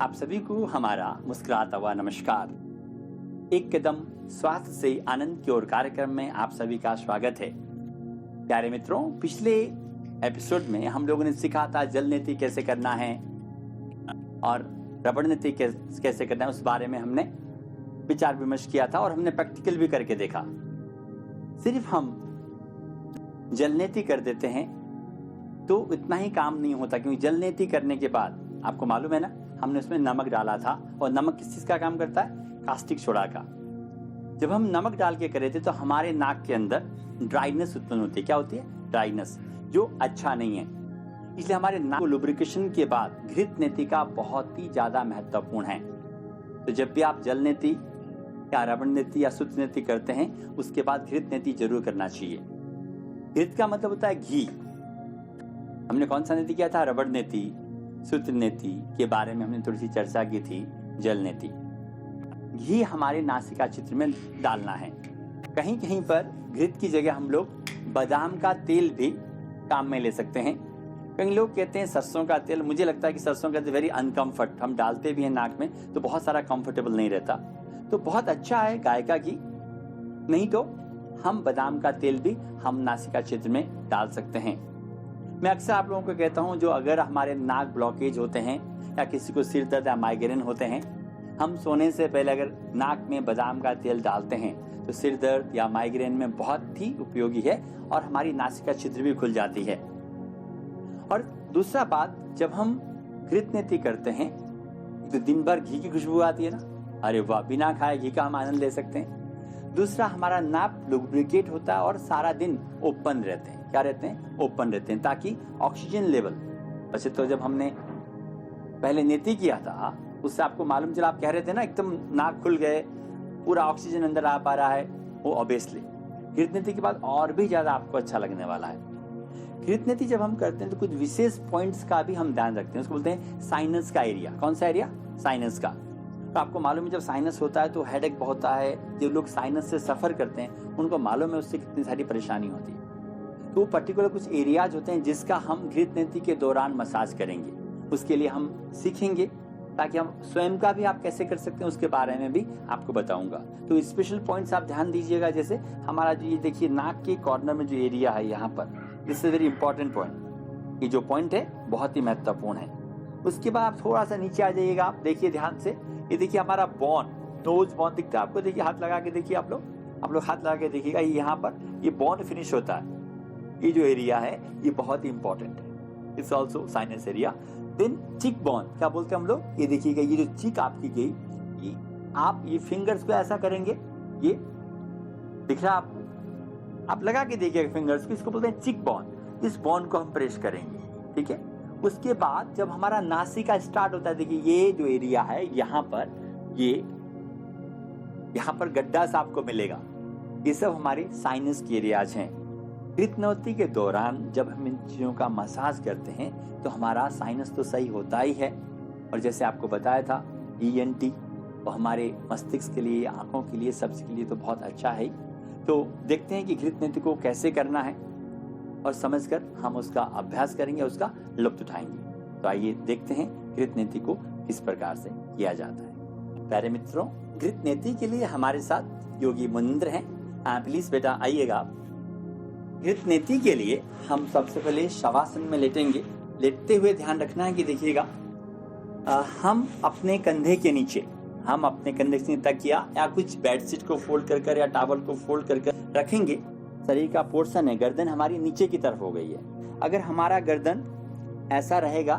आप सभी को हमारा मुस्कुराता हुआ नमस्कार। एक कदम स्वास्थ्य से आनंद की ओर कार्यक्रम में आप सभी का स्वागत है। प्यारे मित्रों, पिछले एपिसोड में हम लोगों ने सीखा था जल नीति कैसे करना है और रबड़ नीति कैसे करना है। उस बारे में हमने विचार विमर्श किया था और हमने प्रैक्टिकल भी करके देखा। सिर्फ हम जल नीति कर देते हैं तो इतना ही काम नहीं होता, क्योंकि जल नीति करने के बाद आपको मालूम है ना, हमने उसमें नमक डाला था। और नमक किस चीज का काम करता है? कास्टिक सोडा का। जब हम नमक डाल के करे थे तो हमारे नाक के अंदर ड्राइनेस उत्पन्न होती है। क्या होती है? ड्राइनेस, जो अच्छा नहीं है। इसलिए हमारे नाक को लुब्रिकेशन के बाद घृत नीति का बहुत ही ज्यादा महत्वपूर्ण है। तो जब भी आप जल नीति या रबड़ नीति या सूत्र नीति करते हैं, उसके बाद घृत नीति जरूर करना चाहिए। घृत का मतलब होता है घी। हमने कौन सा नीति किया था? रबड़ नीति, सूत्र नीति के बारे में हमने थोड़ी सी चर्चा की थी। जल नीति, घी हमारे नासिका चित्र में डालना है। कहीं कहीं पर घृत की जगह हम लोग बादाम का तेल भी काम में ले सकते हैं। कई लोग कहते हैं सरसों का तेल। मुझे लगता है कि सरसों का तेल वेरी अनकंफर्ट, हम डालते भी हैं नाक में तो बहुत सारा कंफर्टेबल नहीं रहता। तो बहुत अच्छा है गाय का घी, नहीं तो हम बादाम का तेल भी हम नासिका चित्र में डाल सकते हैं। मैं अक्सर आप लोगों को कहता हूं, जो अगर हमारे नाक ब्लॉकेज होते हैं या किसी को सिर दर्द या माइग्रेन होते हैं, हम सोने से पहले अगर नाक में बादाम का तेल डालते हैं तो सिर दर्द या माइग्रेन में बहुत ही उपयोगी है और हमारी नासिका छिद्र भी खुल जाती है। और दूसरा बात, जब हम घृत नीति करते हैं तो दिन भर घी की खुशबू आती है ना, अरे वाह, बिना खाए घी का हम आनंद ले सकते हैं। दूसरा, हमारा नाक लुब्रिकेट होता है और सारा दिन ओपन रहते हैं। क्या रहते हैं? ओपन रहते हैं, ताकि ऑक्सीजन लेवल। वैसे तो जब हमने पहले नीति किया था उससे आपको मालूम चला, आप कह रहे थे ना एकदम नाक खुल गए, पूरा ऑक्सीजन अंदर आ पा रहा है। वो ऑब्वियसली घृत नीति के बाद और भी ज्यादा आपको अच्छा लगने वाला है। घृत नीति जब हम करते हैं तो कुछ विशेष पॉइंट्स का भी हम ध्यान रखते हैं। उसको बोलते हैं साइनस का एरिया। कौन सा एरिया? साइनस का। तो आपको मालूम है जब साइनस होता है तो हेडेक बहुत होता है। जो लोग साइनस से सफर करते हैं उनको मालूम है उससे कितनी सारी परेशानी होती है। तो पर्टिकुलर कुछ एरियाज होते हैं जिसका हम घृत नीति के दौरान मसाज करेंगे। उसके लिए हम सीखेंगे, ताकि हम स्वयं का भी आप कैसे कर सकते हैं उसके बारे में भी आपको बताऊंगा। तो स्पेशल पॉइंट्स आप ध्यान दीजिएगा। जैसे हमारा जो ये देखिए नाक के कॉर्नर में जो एरिया है यहाँ पर, this is very important point. ये जो पॉइंट है बहुत ही महत्वपूर्ण है। उसके बाद आप थोड़ा सा नीचे आ जाइएगा। आप देखिए ध्यान से, ये देखिए हमारा बोन, नोज बोन दिखता है आपको। देखिए हाथ लगा के देखिए, आप लोग हाथ लगा के देखिएगा। यहाँ पर ये बोन फिनिश होता है। ये जो एरिया है ये बहुत ही इंपॉर्टेंट है। It's also sinus area. Then cheek bone, क्या बोलते हैं हम लोग? ये देखिएगा, ये जो चिक आपकी गई, ये आप ये फिंगर्स को ऐसा करेंगे, ये दिख रहा है आपको? आप लगा के देखिएगा फिंगर्स को। इसको बोलते हैं चिक बोन। इस बोन को हम प्रेस करेंगे, ठीक है। उसके बाद जब हमारा नासिका स्टार्ट होता है, देखिए ये जो एरिया है यहाँ पर, यहाँ पर गड्ढा सा आपको मिलेगा। ये सब हमारे साइनस के एरियाज हैं। घृत नीति के दौरान जब हम इन चीजों का मसाज करते हैं तो हमारा साइनस तो सही होता ही है। और जैसे आपको बताया था, ENT वो हमारे मस्तिष्क के लिए, आंखों के लिए, सबके लिए तो बहुत अच्छा है। तो देखते हैं कि घृत नीति को कैसे करना है और समझकर हम उसका अभ्यास करेंगे, उसका लुत्फ उठाएंगे। तो आइए देखते हैं घृत नीति को किस प्रकार से किया जाता है। प्यारे मित्रों, घृत नीति के लिए हमारे साथ योगी मुनिंद्र हैं। प्लीज बेटा आइएगा। घृत नीति के लिए हम सबसे पहले शवासन में लेटेंगे। लेटते हुए ध्यान रखना है कि देखिएगा, हम अपने कंधे के नीचे तकिया या कुछ बेडशीट को फोल्ड कर या टॉवल को फोल्ड कर रखेंगे। शरीर का पोर्शन है, गर्दन हमारी नीचे की तरफ हो गई है। अगर हमारा गर्दन ऐसा रहेगा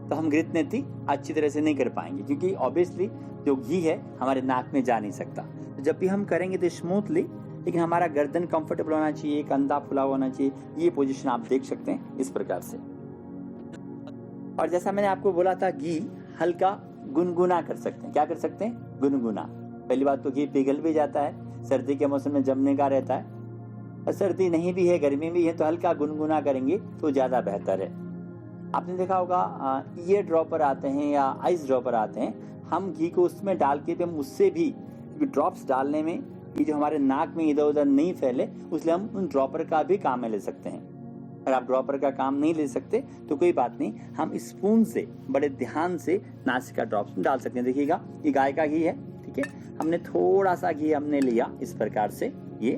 तो हम घृत नीति अच्छी तरह से नहीं कर पाएंगे, क्योंकि ऑब्वियसली जो घी है हमारे नाक में जा नहीं सकता। तो जब भी हम करेंगे तो स्मूथली, लेकिन हमारा गर्दन कंफर्टेबल होना चाहिए, कंधा फुला होना चाहिए। ये पोजीशन आप देख सकते हैं इस प्रकार से। और जैसा मैंने आपको बोला था, घी हल्का गुनगुना कर सकते हैं। क्या कर सकते हैं? गुनगुना। पहली बात तो घी पिघल भी जाता है, सर्दी के मौसम में जमने का रहता है। और सर्दी नहीं भी है, गर्मी भी है, तो हल्का गुनगुना करेंगे तो ज्यादा बेहतर है। आपने देखा होगा ईयर ड्रॉपर आते हैं या आइस ड्रॉपर आते हैं, हम घी को उसमें डाल के भी हम उससे भी ड्रॉप्स डालने में, ये जो हमारे नाक में इधर उधर नहीं फैले, इसलिए हम उन ड्रॉपर का भी काम में ले सकते हैं। अगर आप ड्रॉपर का काम नहीं ले सकते तो कोई बात नहीं, हम स्पून से बड़े ध्यान से नासिका ड्रॉप्स में डाल सकते हैं। देखिएगा ये गाय का घी है, ठीक है, हमने थोड़ा सा घी हमने लिया इस प्रकार से ये,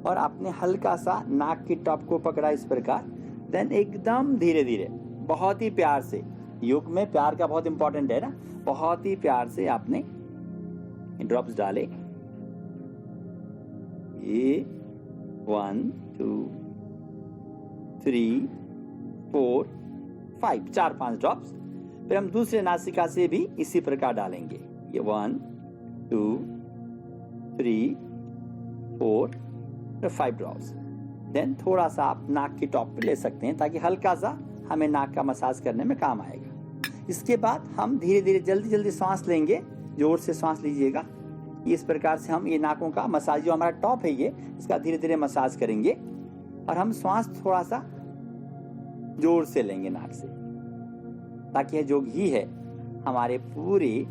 और आपने हल्का सा नाक की टॉप को पकड़ा इस प्रकार, देन एकदम धीरे धीरे बहुत ही प्यार से, योग में प्यार का बहुत इंपॉर्टेंट है ना, बहुत ही प्यार से आपने ड्रॉप्स डाले। ये 1 2 3 4 5 4-5 ड्रॉप्स। फिर हम दूसरे नासिका से भी इसी प्रकार डालेंगे। ये 1 2 3 4 5 ड्रॉप्स। देन थोड़ा सा आप नाक की टॉप पे ले सकते हैं ताकि हल्का सा हमें नाक का मसाज करने में काम आएगा। इसके बाद हम धीरे धीरे जल्दी जल्दी सांस लेंगे, जोर से सांस लीजिएगा। इस प्रकार से हम ये नाकों का मसाज, जो हमारा टॉप है ये, इसका धीरे धीरे मसाज करेंगे और हम सांस थोड़ा सा जोर से लेंगे नाक से, ताकि जो घी है हमारे पूरे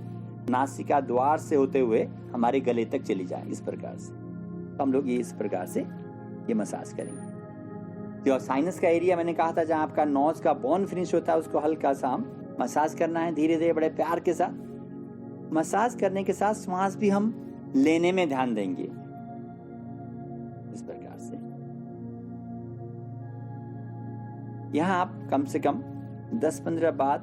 नासिका द्वार से होते हुए हमारे गले तक चली जाए। इस प्रकार से तो हम लोग ये इस प्रकार से ये मसाज करेंगे। जो साइनस का एरिया मैंने कहा था, जहाँ आपका नोज का बोन फिनिश होता है, उसको हल्का सा हम मसाज करना है धीरे धीरे बड़े प्यार के साथ। मसाज करने के साथ श्वास भी हम लेने में ध्यान देंगे इस प्रकार से। यहाँ आप कम से कम 10-15 बार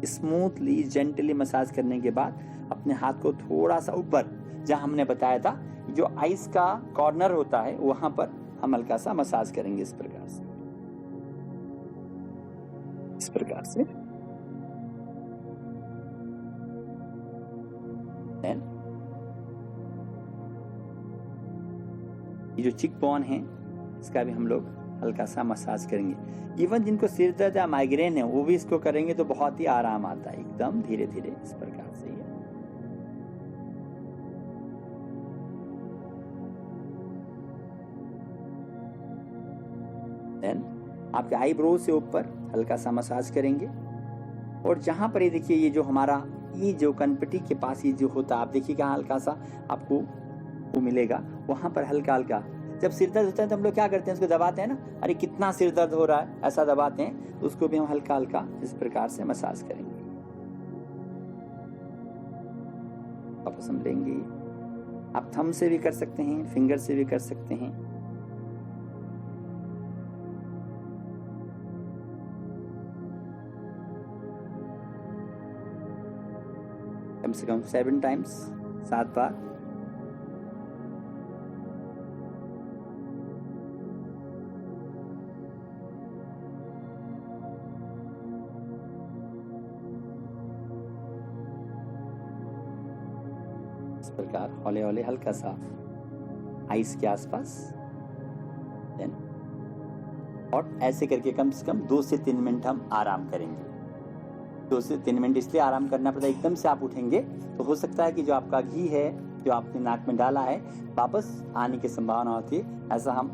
स्मूथली जेंटली मसाज करने के बाद अपने हाथ को थोड़ा सा ऊपर, जहां हमने बताया था जो आइस का कॉर्नर होता है, वहां पर हम हल्का सा मसाज करेंगे इस प्रकार से, इस प्रकार से। देन ये जो चिक बोन है इसका भी हम लोग हल्का सा मसाज करेंगे। इवन जिनको सिर दर्द या माइग्रेन है वो भी इसको करेंगे तो बहुत ही आराम आता है, एकदम धीरे धीरे इस प्रकार से। देन आपके आईब्रो से ऊपर हल्का सा मसाज करेंगे, और जहां पर ये देखिए ये जो हमारा ये जो कनपट्टी के पास ये जो होता है, आप देखिएगा हल्का सा आपको वो मिलेगा, वहां पर हल्का हल्का। जब सिर दर्द होता है तो हम लोग क्या करते हैं, उसको दबाते हैं ना, अरे कितना सिर दर्द हो रहा है, ऐसा दबाते हैं, उसको भी हम हल्का हल्का इस प्रकार से मसाज करेंगे। वापस हम लेंगे, आप थंब से भी कर सकते हैं, फिंगर से भी कर सकते हैं। कम से कम 7 टाइम्स, 7 बार। इस प्रकार हौले हौले हल्का सा आइस के आसपास। देन और ऐसे करके कम से कम 2 से 3 मिनट हम आराम करेंगे। 2 से 3 मिनट इसलिए आराम करना पड़ता है, एकदम से आप उठेंगे तो हो सकता है कि जो आपका घी है जो आपने नाक में डाला है वापस आने की संभावना होती है। ऐसा हम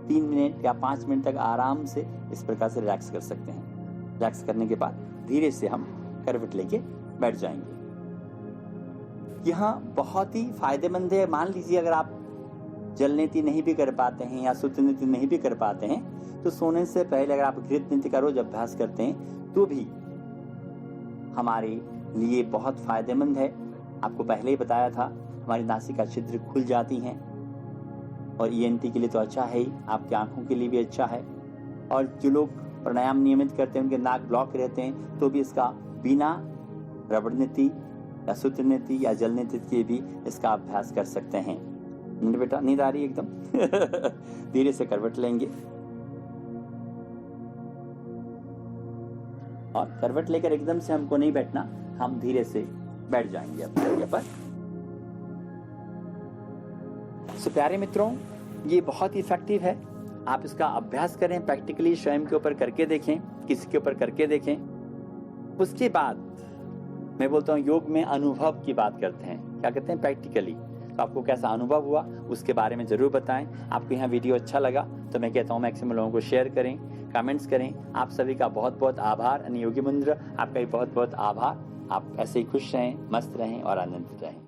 3 मिनट या 5 मिनट तक आराम से इस प्रकार से रिलैक्स कर सकते हैं। रिलैक्स करने के बाद धीरे से हम करवट लेके बैठ जाएंगे। यहाँ बहुत ही फायदेमंद है। मान लीजिए अगर आप जलनेति नहीं भी कर पाते हैं या सुतनेति नहीं भी कर पाते हैं तो सोने से पहले अगर आप घृत नीति का रोज अभ्यास करते हैं तो भी हमारे लिए बहुत फायदेमंद है। आपको पहले ही बताया था हमारी नासिका छिद्र खुल जाती हैं, और ENT के लिए तो अच्छा है ही, आपकी आंखों के लिए भी अच्छा है। और जो लोग प्राणायाम नियमित करते हैं उनके नाक ब्लॉक रहते हैं तो भी इसका बिना रबड़ नीति या सूत्र नीति या जल नीति के भी इसका अभ्यास कर सकते हैं। बेटा नींद आ रही है एकदम धीरे से करवट लेंगे और करवट लेकर एकदम से हमको नहीं बैठना, हम धीरे से बैठ जाएंगे अपने जगह पर। सो प्यारे मित्रों, ये बहुत इफेक्टिव है। आप इसका अभ्यास करें, प्रैक्टिकली स्वयं के ऊपर करके देखें, किसी के ऊपर करके देखें। उसके बाद मैं बोलता हूँ योग में अनुभव की बात करते हैं, क्या कहते हैं प्रैक्टिकली। तो आपको कैसा अनुभव हुआ उसके बारे में जरूर बताएं। आपको यहाँ वीडियो अच्छा लगा तो मैं कहता हूँ मैक्सिमम लोगों को शेयर करें, कमेंट्स करें। आप सभी का बहुत बहुत आभार। योगी मुंद्र आपका भी बहुत बहुत आभार। आप ऐसे ही खुश रहें, मस्त रहें और आनंदित रहें।